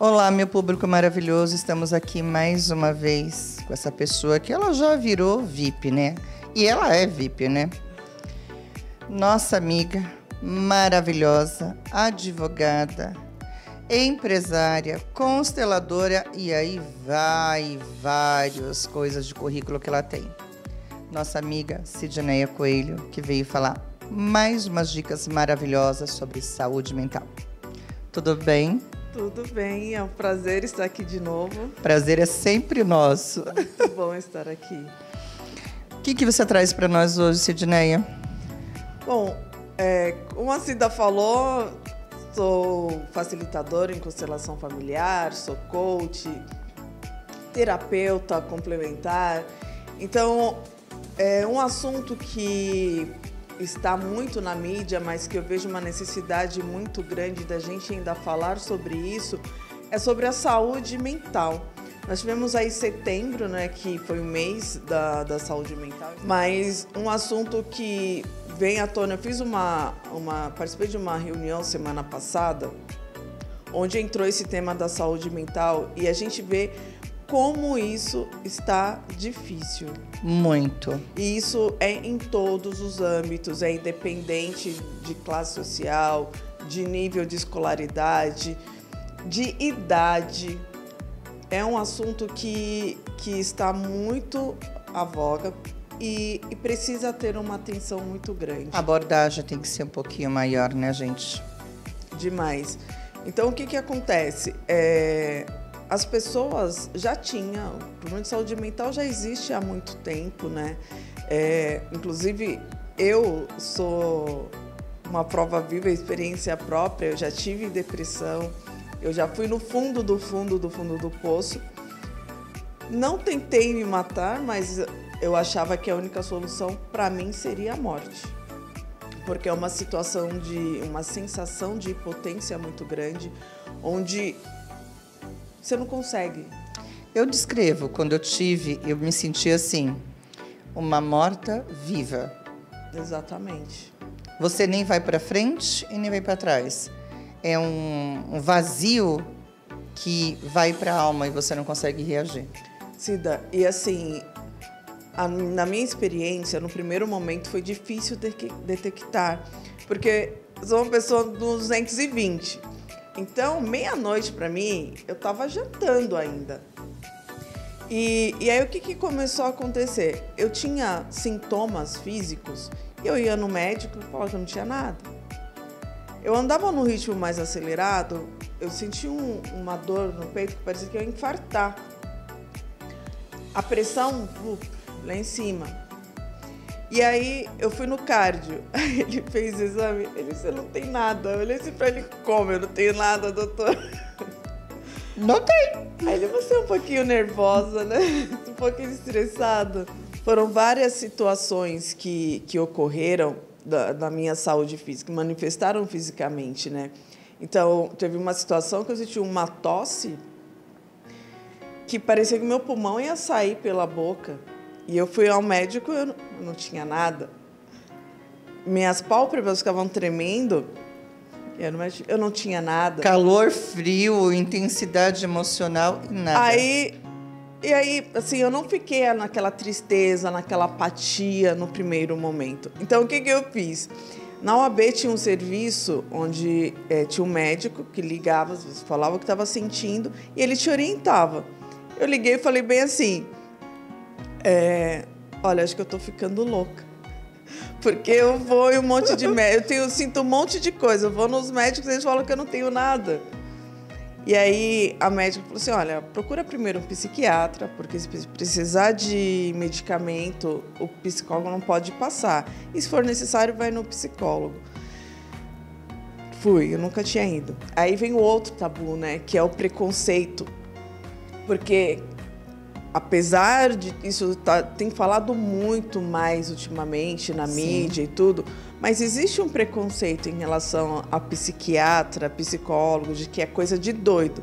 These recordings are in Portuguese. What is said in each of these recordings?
Olá, meu público maravilhoso. Estamos aqui mais uma vez com essa pessoa que ela já virou VIP, né? E ela é VIP, né? Nossa amiga maravilhosa, advogada, empresária, consteladora e aí vai várias coisas de currículo que ela tem. Nossa amiga Sidneia Coelho, que veio falar mais umas dicas maravilhosas sobre saúde mental. Tudo bem? Tudo bem, é um prazer estar aqui de novo. Prazer é sempre nosso. Muito bom estar aqui. O que você traz para nós hoje, Sidneia? Bom, como a Cida falou, sou facilitadora em constelação familiar, sou coach, terapeuta complementar. Então, é um assunto que está muito na mídia, mas que eu vejo uma necessidade muito grande da gente ainda falar sobre isso, é sobre a saúde mental. Nós tivemos aí setembro, né, que foi o mês da saúde mental, mas um assunto que vem à tona, eu fiz participei de uma reunião semana passada, onde entrou esse tema da saúde mental e a gente vê como isso está difícil. Muito. E isso é em todos os âmbitos, é independente de classe social, de nível de escolaridade, de idade. É um assunto que está muito à voga e precisa ter uma atenção muito grande. A abordagem tem que ser um pouquinho maior, né, gente? Demais. Então, o que acontece? As pessoas já tinham, o problema de saúde mental já existe há muito tempo, né? Inclusive, eu sou uma prova viva, experiência própria, eu já tive depressão, eu já fui no fundo do poço. Não tentei me matar, mas eu achava que a única solução para mim seria a morte. Porque é uma situação uma sensação de impotência muito grande, onde você não consegue. Eu descrevo, quando eu me senti assim, uma morta viva. Exatamente. Você nem vai para frente e nem vai para trás. É um vazio que vai para a alma e você não consegue reagir. Cida, e assim, na minha experiência, no primeiro momento foi difícil detectar, porque eu sou uma pessoa dos 220. Então, meia-noite para mim, eu estava jantando ainda. E aí, o que começou a acontecer? Eu tinha sintomas físicos e eu ia no médico e falava que eu não tinha nada. Eu andava num ritmo mais acelerado, eu senti uma dor no peito que parecia que eu ia infartar. A pressão lá em cima. E aí, eu fui no cardio, aí ele fez o exame, ele disse, você não tem nada. Eu olhei assim pra ele, como? Eu não tenho nada, doutor? Não tem. Aí ele, você é um pouquinho nervosa, né? Um pouquinho estressada. Foram várias situações que ocorreram da minha saúde física, manifestaram fisicamente, né? Então, teve uma situação que eu senti uma tosse que parecia que meu pulmão ia sair pela boca. E eu fui ao médico e eu não tinha nada. Minhas pálpebras ficavam tremendo. Eu não tinha nada. Calor, frio, intensidade emocional e nada. E aí, assim, eu não fiquei naquela tristeza, naquela apatia no primeiro momento. Então, o que eu fiz? Na OAB tinha um serviço onde tinha um médico que ligava, às vezes falava o que estava sentindo, e ele te orientava. Eu liguei e falei bem assim... olha, acho que eu tô ficando louca. Porque eu vou em um monte de médico, eu sinto um monte de coisa. Eu vou nos médicos e eles falam que eu não tenho nada. E aí a médica falou assim, olha, procura primeiro um psiquiatra, porque se precisar de medicamento, o psicólogo não pode passar. E se for necessário, vai no psicólogo. Fui, eu nunca tinha ido. Aí vem o outro tabu, né, que é o preconceito. Porque... apesar de isso tem falado muito mais ultimamente na mídia e tudo, mas existe um preconceito em relação a psiquiatra, psicólogo, de que é coisa de doido.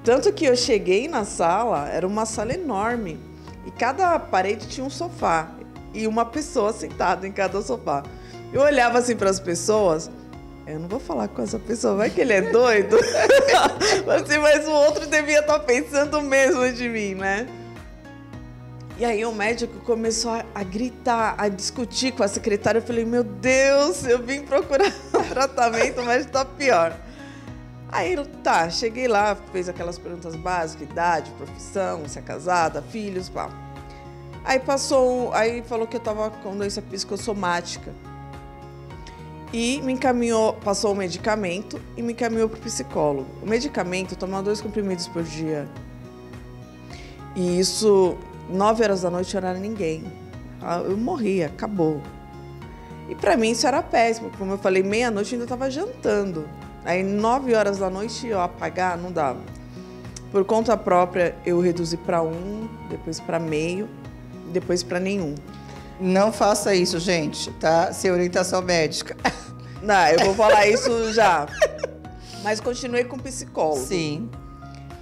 Tanto que eu cheguei na sala, era uma sala enorme, e cada parede tinha um sofá, e uma pessoa sentada em cada sofá. Eu olhava assim para as pessoas, eu não vou falar com essa pessoa, vai que ele é doido. Assim, mas o outro devia estar pensando o mesmo de mim, né? E aí o médico começou a gritar, a discutir com a secretária. Eu falei, meu Deus, eu vim procurar tratamento, mas tá pior. Aí, tá, cheguei lá, fez aquelas perguntas básicas, idade, profissão, se é casada, filhos, pá. Aí falou que eu tava com doença psicossomática. E me encaminhou, passou o medicamento e me encaminhou pro psicólogo. O medicamento, eu tomava 2 comprimidos por dia. E isso, 9 horas da noite, não era ninguém. Eu morria, acabou. E pra mim isso era péssimo. Como eu falei, meia-noite eu ainda tava jantando. Aí 9 horas da noite eu apagar, não dava. Por conta própria, eu reduzi para 1, depois para meio, depois para nenhum. Não faça isso, gente, tá? Sem orientação médica. Não, eu vou falar isso já. Mas continuei com psicólogo. Sim.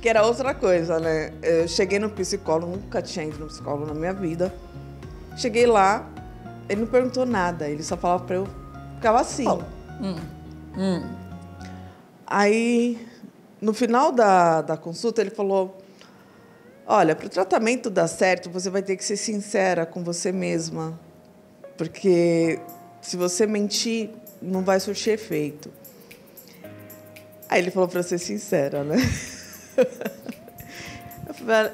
Que era outra coisa, né? Eu cheguei no psicólogo, nunca tinha ido no psicólogo na minha vida. Cheguei lá, ele não perguntou nada, ele só falava pra eu... Ficava assim. Aí, no final da consulta, ele falou... Olha, para o tratamento dar certo, você vai ter que ser sincera com você mesma. Porque se você mentir, não vai surtir efeito. Aí ele falou para ser sincera, né?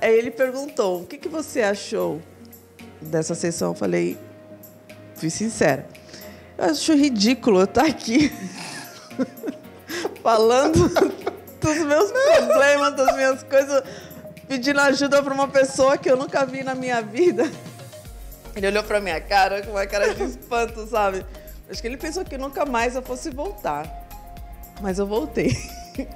Aí ele perguntou, o que você achou dessa sessão? Eu falei, fui sincera. Eu acho ridículo eu estar aqui falando dos meus problemas, das minhas coisas... pedindo ajuda para uma pessoa que eu nunca vi na minha vida. Ele olhou para minha cara com uma cara de espanto, sabe? Acho que ele pensou que nunca mais eu fosse voltar. Mas eu voltei.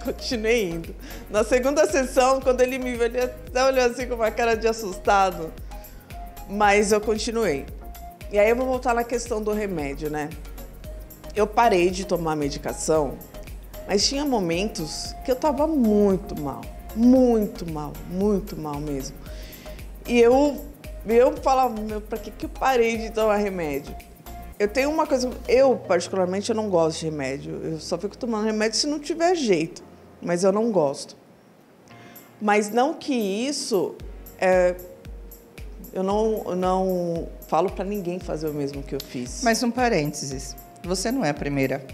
Continuei indo. Na segunda sessão, quando ele me viu, ele até olhou assim com uma cara de assustado. Mas eu continuei. E aí eu vou voltar na questão do remédio, né? Eu parei de tomar medicação, mas tinha momentos que eu tava muito mal. Muito mal mesmo. E eu falava, pra que eu parei de tomar remédio? Eu tenho uma coisa, particularmente, eu não gosto de remédio. Eu só fico tomando remédio se não tiver jeito, mas eu não gosto. Mas não que isso, eu não falo pra ninguém fazer o mesmo que eu fiz. Mas um parênteses, você não é a primeira.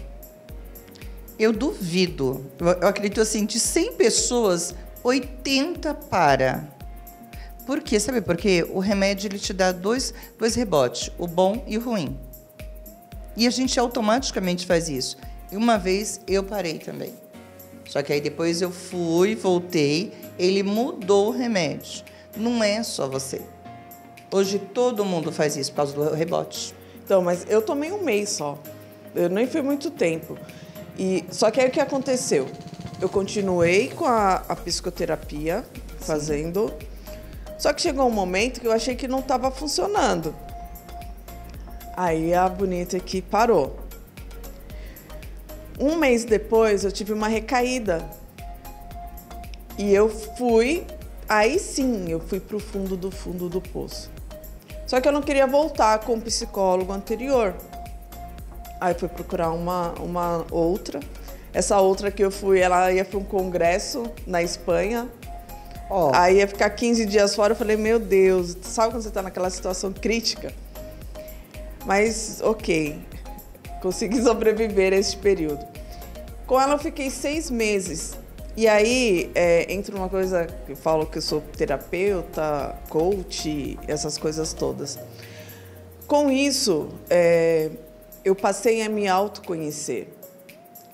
Eu duvido, eu acredito assim, de 100 pessoas... 80 para. Por quê? Sabe por quê? O remédio ele te dá dois rebotes, o bom e o ruim. E a gente automaticamente faz isso. E uma vez eu parei também. Só que aí depois eu voltei, ele mudou o remédio. Não é só você. Hoje todo mundo faz isso por causa do rebote. Então, mas eu tomei 1 mês só. Eu nem fui muito tempo. Só que aí o que aconteceu? Eu continuei com a psicoterapia, fazendo. Só que chegou um momento que eu achei que não estava funcionando. Aí a bonita aqui parou. 1 mês depois, eu tive uma recaída. E eu fui... Aí sim, eu fui para o fundo do poço. Só que eu não queria voltar com o psicólogo anterior. Aí fui procurar uma outra... Essa outra que eu fui, ela ia para um congresso na Espanha. Aí ia ficar 15 dias fora. Eu falei, meu Deus, sabe quando você está naquela situação crítica? Mas, ok, consegui sobreviver a esse período. Com ela eu fiquei 6 meses. E aí, entra uma coisa que eu falo que eu sou terapeuta, coach, essas coisas todas. Com isso, eu passei a me autoconhecer.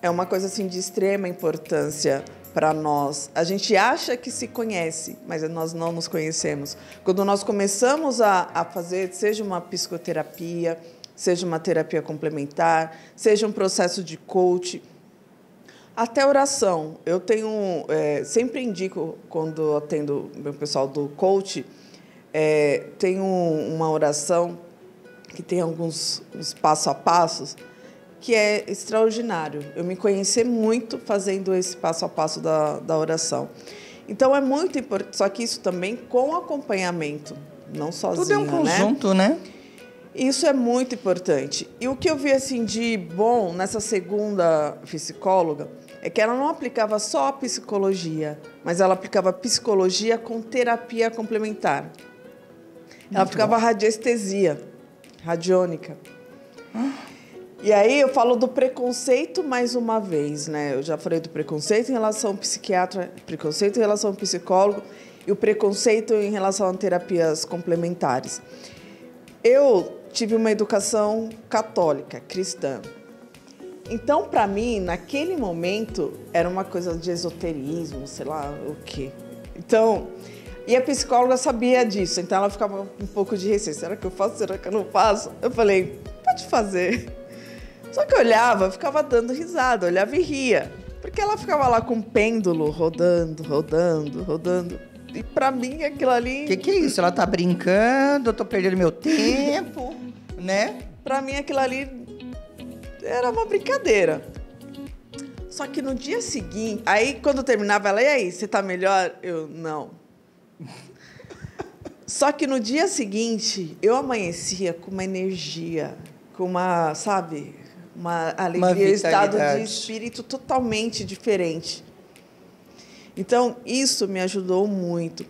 É uma coisa assim de extrema importância para nós. A gente acha que se conhece, mas nós não nos conhecemos. Quando nós começamos a fazer, seja uma psicoterapia, seja uma terapia complementar, seja um processo de coach, até oração. Eu tenho, sempre indico, quando atendo o pessoal do coach, tenho uma oração que tem alguns passo a passos, que é extraordinário. Eu me conheci muito fazendo esse passo a passo da oração. Então, é muito importante, só que isso também com acompanhamento, não sozinho, tudo é um conjunto, né? Isso é muito importante. E o que eu vi assim de bom nessa segunda psicóloga é que ela não aplicava só a psicologia, mas ela aplicava psicologia com terapia complementar. Ela aplicava radiestesia, radiônica. E aí eu falo do preconceito mais uma vez, né? Eu já falei do preconceito em relação ao psiquiatra, preconceito em relação ao psicólogo e o preconceito em relação a terapias complementares. Eu tive uma educação católica, cristã. Então, para mim, naquele momento, era uma coisa de esoterismo, sei lá o quê. Então, e a psicóloga sabia disso, então ela ficava um pouco de receio. Será que eu faço? Será que eu não faço? Eu falei, pode fazer. Só que eu olhava, ficava dando risada, olhava e ria. Porque ela ficava lá com um pêndulo, rodando, rodando, rodando. E pra mim, aquilo ali... Que é isso? Ela tá brincando, eu tô perdendo meu tempo, né? Pra mim, aquilo ali era uma brincadeira. Só que no dia seguinte... Aí, quando terminava, ela, e aí, você tá melhor? Eu, não. Só que no dia seguinte, eu amanhecia com uma energia, com uma, sabe... uma alegria, um estado de espírito totalmente diferente. Então, isso me ajudou muito.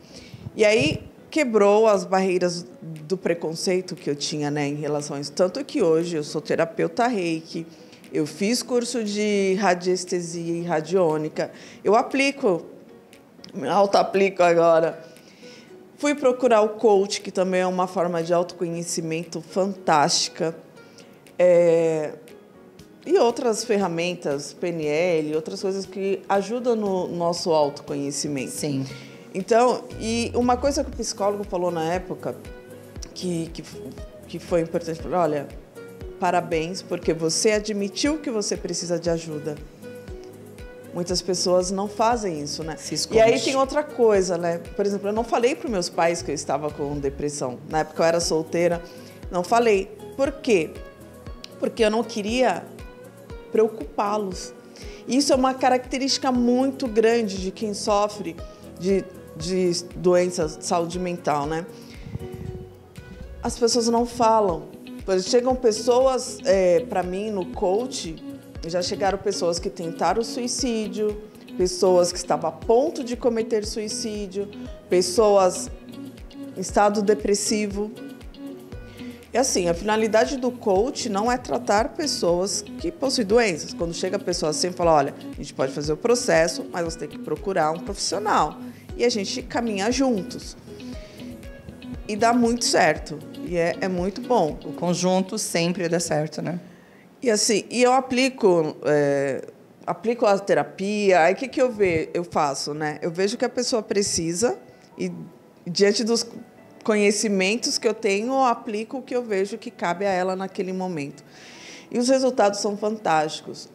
E aí, quebrou as barreiras do preconceito que eu tinha, né, em relação a isso. Tanto que hoje eu sou terapeuta Reiki, eu fiz curso de radiestesia e radiônica, eu aplico, me auto-aplico agora. Fui procurar o coach, que também é uma forma de autoconhecimento fantástica. E outras ferramentas, PNL, outras coisas que ajudam no nosso autoconhecimento. Sim. Então, e uma coisa que o psicólogo falou na época, que foi importante, falou, olha, parabéns, porque você admitiu que você precisa de ajuda. Muitas pessoas não fazem isso, né? Se esconde. E aí tem outra coisa, né? Por exemplo, eu não falei para os meus pais que eu estava com depressão. Na época eu era solteira, não falei. Por quê? Porque eu não queria preocupá-los. Isso é uma característica muito grande de quem sofre de doenças de saúde mental, né? As pessoas não falam. Chegam pessoas, para mim, no coach, já chegaram pessoas que tentaram suicídio, pessoas que estavam a ponto de cometer suicídio, pessoas em estado depressivo. E assim, a finalidade do coach não é tratar pessoas que possuem doenças. Quando chega a pessoa assim e fala, olha, a gente pode fazer o processo, mas você tem que procurar um profissional. E a gente caminha juntos. E dá muito certo. E é muito bom. O conjunto sempre dá certo, né? E assim, eu aplico a terapia, aí o que eu faço, né? Eu vejo que a pessoa precisa e diante dos conhecimentos que eu tenho, eu aplico o que eu vejo que cabe a ela naquele momento. E os resultados são fantásticos.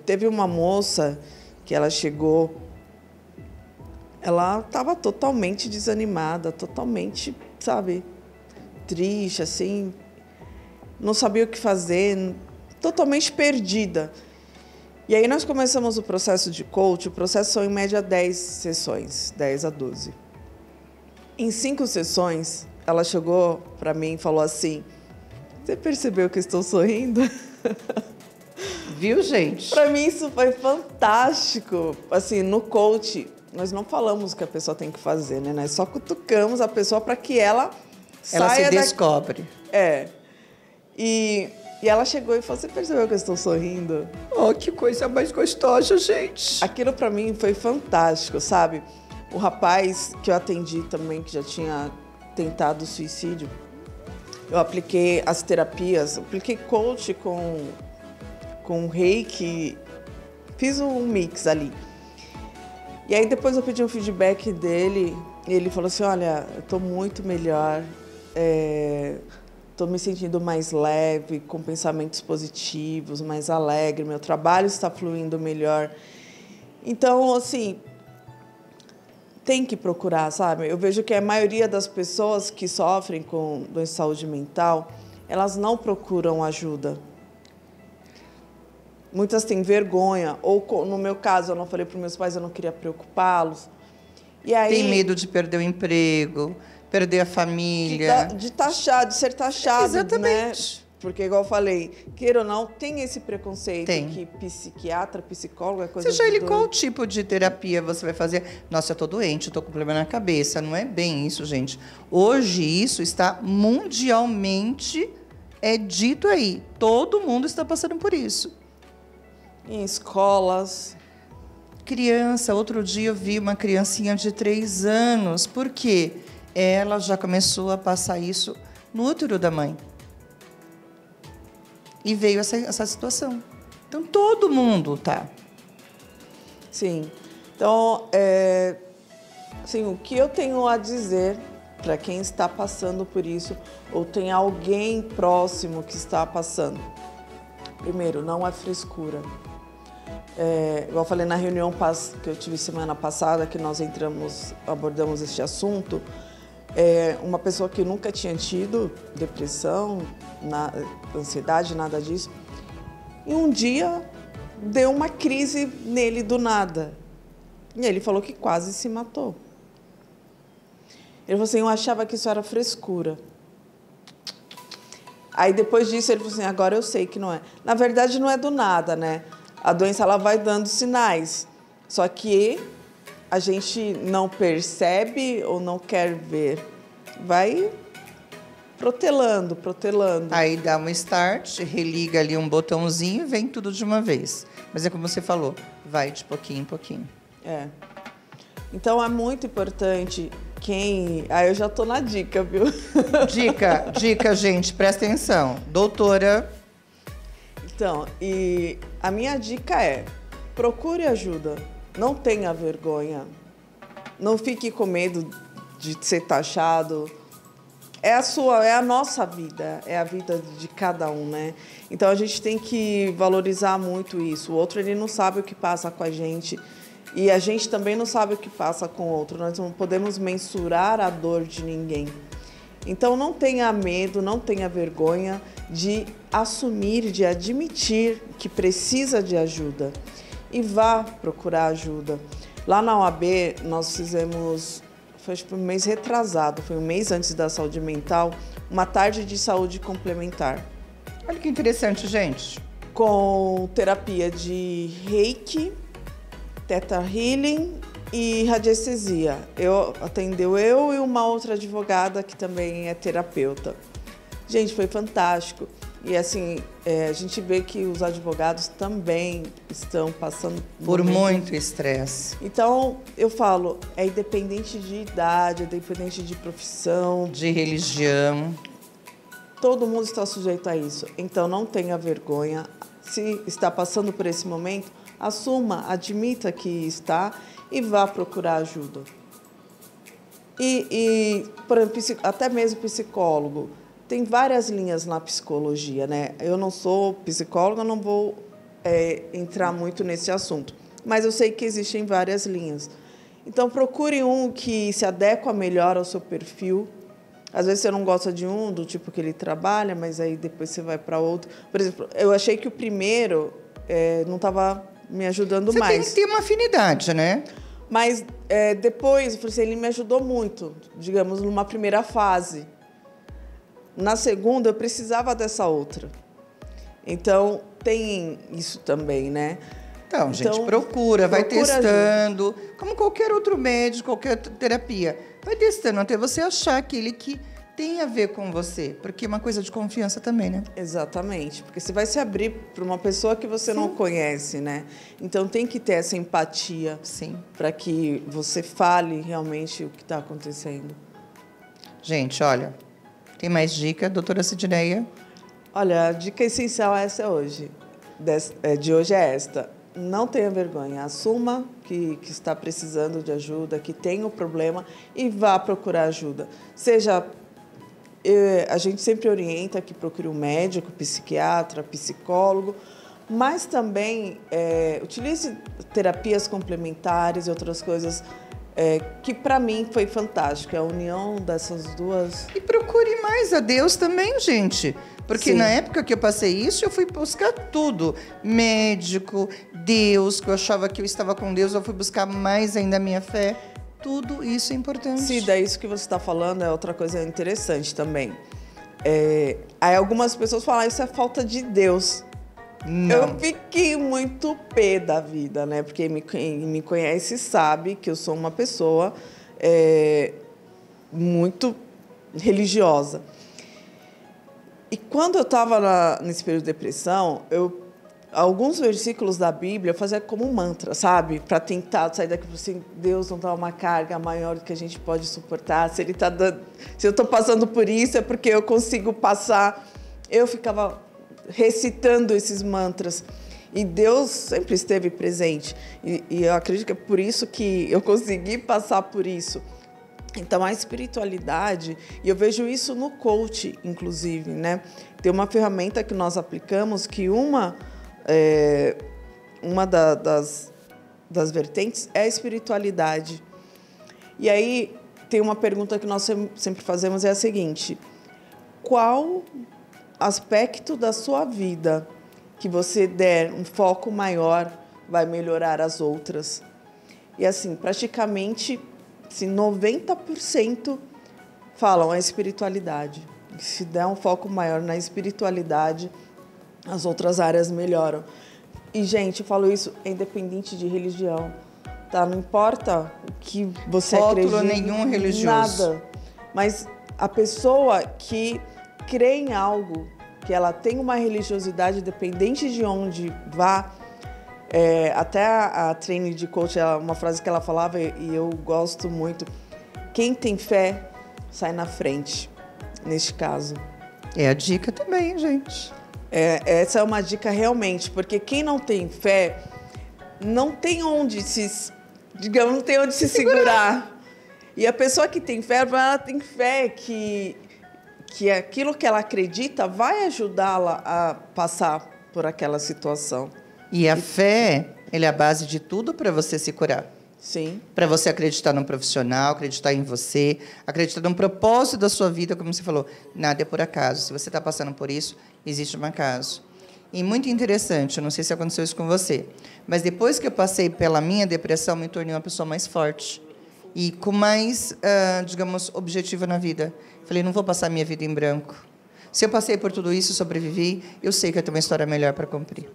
Teve uma moça que ela chegou, ela estava totalmente desanimada, totalmente, sabe, triste, assim, não sabia o que fazer, totalmente perdida. E aí nós começamos o processo de coach, o processo são em média 10 sessões, 10 a 12. Em 5 sessões, ela chegou para mim e falou assim, você percebeu que eu estou sorrindo? Viu, gente? Para mim isso foi fantástico. Assim, no coach, nós não falamos o que a pessoa tem que fazer, né? Nós só cutucamos a pessoa para que ela saia se descobre. E ela chegou e falou, você percebeu que eu estou sorrindo? Oh, que coisa mais gostosa, gente. Aquilo para mim foi fantástico, sabe? O rapaz que eu atendi também, que já tinha tentado suicídio, eu apliquei as terapias, apliquei coach com reiki, fiz um mix ali. E aí depois eu pedi um feedback dele, e ele falou assim, olha, eu estou muito melhor, estou me sentindo mais leve, com pensamentos positivos, mais alegre, meu trabalho está fluindo melhor. Então, assim, tem que procurar, sabe? Eu vejo que a maioria das pessoas que sofrem com doença de saúde mental, elas não procuram ajuda. Muitas têm vergonha, ou no meu caso, eu não falei para os meus pais, eu não queria preocupá-los. E aí, tem medo de perder o emprego, perder a família. De ser taxado, Exatamente. Né? Porque, igual eu falei, queira ou não, tem esse preconceito Tem. que psiquiatra, psicólogo é coisa Seja de ele doido. qual tipo de terapia você vai fazer. Nossa, eu tô doente, eu tô com problema na cabeça. Não é bem isso, gente. Hoje isso está mundialmente dito aí. Todo mundo está passando por isso. Em escolas. Criança, outro dia eu vi uma criancinha de 3 anos. Por quê? Ela já começou a passar isso no útero da mãe. E veio essa situação. Então, todo mundo tá. Sim. Então, assim, o que eu tenho a dizer para quem está passando por isso, ou tem alguém próximo que está passando? Primeiro, não é frescura. Igual eu falei na reunião que eu tive semana passada, que nós abordamos este assunto, uma pessoa que nunca tinha tido depressão, ansiedade, nada disso, e um dia deu uma crise nele do nada. E ele falou que quase se matou. Ele falou assim, eu achava que isso era frescura. Aí depois disso ele falou assim, agora eu sei que não é. Na verdade não é do nada, né? A doença ela vai dando sinais, só que a gente não percebe ou não quer ver. Vai protelando. Aí dá um start, religa ali um botãozinho e vem tudo de uma vez. Mas é como você falou, vai de pouquinho em pouquinho. Então é muito importante Aí eu já tô na dica, viu? Dica, gente, presta atenção. Doutora. Então, e a minha dica é, procure ajuda, não tenha vergonha, não fique com medo de ser taxado. É a nossa vida, é a vida de cada um, né? Então a gente tem que valorizar muito isso. O outro, ele não sabe o que passa com a gente e a gente também não sabe o que passa com o outro. Nós não podemos mensurar a dor de ninguém. Então não tenha medo, não tenha vergonha de assumir, de admitir que precisa de ajuda e vá procurar ajuda. Lá na OAB nós fizemos, foi um mês retrasado, foi um mês antes da saúde mental, uma tarde de saúde complementar. Olha que interessante, gente. Com terapia de Reiki, Theta Healing e radiestesia. Atendeu eu e uma outra advogada que também é terapeuta. Gente, foi fantástico. E assim, a gente vê que os advogados também estão passando por muito estresse. Então, eu falo, é independente de idade, é independente de profissão, de religião. Todo mundo está sujeito a isso. Então, não tenha vergonha. Se está passando por esse momento, assuma, admita que está e vá procurar ajuda. Por exemplo, até mesmo psicólogo. Tem várias linhas na psicologia, né? Eu não sou psicóloga, não vou entrar muito nesse assunto. Mas eu sei que existem várias linhas. Então, procure um que se adequa melhor ao seu perfil. Às vezes você não gosta de um, do tipo que ele trabalha, mas aí depois você vai para outro. Por exemplo, eu achei que o primeiro não estava me ajudando mais. Você tem que ter uma afinidade, né? Mas depois, eu falei assim, ele me ajudou muito, digamos, numa primeira fase. Na segunda, eu precisava dessa outra. Então, tem isso também, né? Então, gente, procura, vai testando. Ajuda. Como qualquer outro médico, qualquer terapia. Vai testando até você achar aquele que tem a ver com você. Porque é uma coisa de confiança também, né? Exatamente. Porque você vai se abrir para uma pessoa que você não conhece, né? Então, tem que ter essa empatia. Sim. Para que você fale realmente o que está acontecendo. Gente, olha... Tem mais dica, doutora Sidneia? Olha, a dica essencial essa hoje. De hoje é esta. Não tenha vergonha. Assuma que está precisando de ajuda, que tem um problema e vá procurar ajuda. A gente sempre orienta que procure um médico, psiquiatra, psicólogo, mas também utilize terapias complementares e outras coisas que para mim foi fantástico, a união dessas duas. E procure mais a Deus também, gente. Porque Sim. Na época que eu passei isso, eu fui buscar tudo. Médico, Deus, que eu achava que eu estava com Deus, eu fui buscar mais ainda a minha fé. Tudo isso é importante. Cida, isso que você está falando é outra coisa interessante também. Aí algumas pessoas falam, isso é falta de Deus. Não. Eu fiquei muito pé da vida, né? Porque quem me conhece sabe que eu sou uma pessoa muito religiosa. E quando eu estava nesse período de depressão, alguns versículos da Bíblia eu fazia como um mantra, sabe? Para tentar sair daqui, assim, Deus não dá uma carga maior do que a gente pode suportar. Se Ele tá dando, se eu estou passando por isso, é porque eu consigo passar. Eu ficava recitando esses mantras. E Deus sempre esteve presente. E eu acredito que é por isso que eu consegui passar por isso. Então, a espiritualidade, e eu vejo isso no coach, inclusive, né? Tem uma ferramenta que nós aplicamos que uma das vertentes é a espiritualidade. E aí, tem uma pergunta que nós sempre fazemos, é a seguinte: qual aspecto da sua vida que você der um foco maior vai melhorar as outras? E assim, praticamente, assim, 90% falam a espiritualidade. Se der um foco maior na espiritualidade, as outras áreas melhoram. E, gente, eu falo isso independente de religião, tá? Não importa o que você Rótulo acredita. nenhum religioso. Nada. Mas a pessoa que crê em algo, que ela tem uma religiosidade, independente de onde vá, até a trainee de coach, uma frase que ela falava, e eu gosto muito: quem tem fé sai na frente, neste caso. É a dica também, gente. Essa é uma dica realmente, porque quem não tem fé não tem onde não tem onde se segurar. E a pessoa que tem fé, ela tem fé que aquilo que ela acredita vai ajudá-la a passar por aquela situação. E a fé, ela é a base de tudo para você se curar. Sim. Para você acreditar num profissional, acreditar em você, acreditar num propósito da sua vida, como você falou. Nada é por acaso. Se você está passando por isso, existe um acaso. E muito interessante, eu não sei se aconteceu isso com você, mas depois que eu passei pela minha depressão, me tornei uma pessoa mais forte e com mais, digamos, objetivo na vida. Falei, não vou passar minha vida em branco. Se eu passei por tudo isso, sobrevivi, eu sei que eu tenho uma história melhor para cumprir.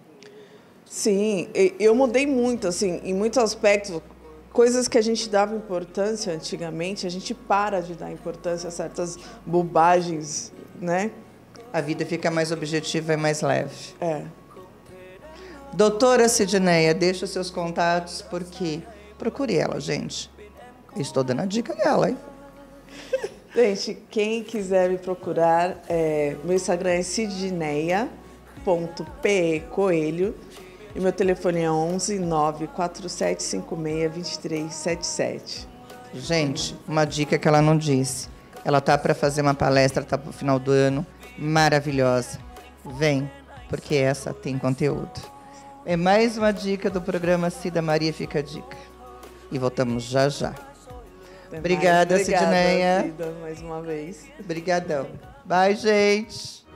Sim, eu mudei muito, assim, em muitos aspectos. Coisas que a gente dava importância antigamente, a gente para de dar importância a certas bobagens, né? A vida fica mais objetiva e mais leve. Doutora Sidneia, deixa os seus contatos, porque procure ela, gente. Eu estou dando a dica dela, hein? Gente, quem quiser me procurar, meu Instagram é sidneia.pecoelho e meu telefone é 11 94756 2377. Gente, uma dica que ela não disse. Ela tá para fazer uma palestra, tá para o final do ano, maravilhosa. Vem, porque essa tem conteúdo. É mais uma dica do programa Cida Maria Fica a Dica. E voltamos já já. Obrigada, Sidneia. Cida, mais uma vez. Obrigadão. Bye, gente.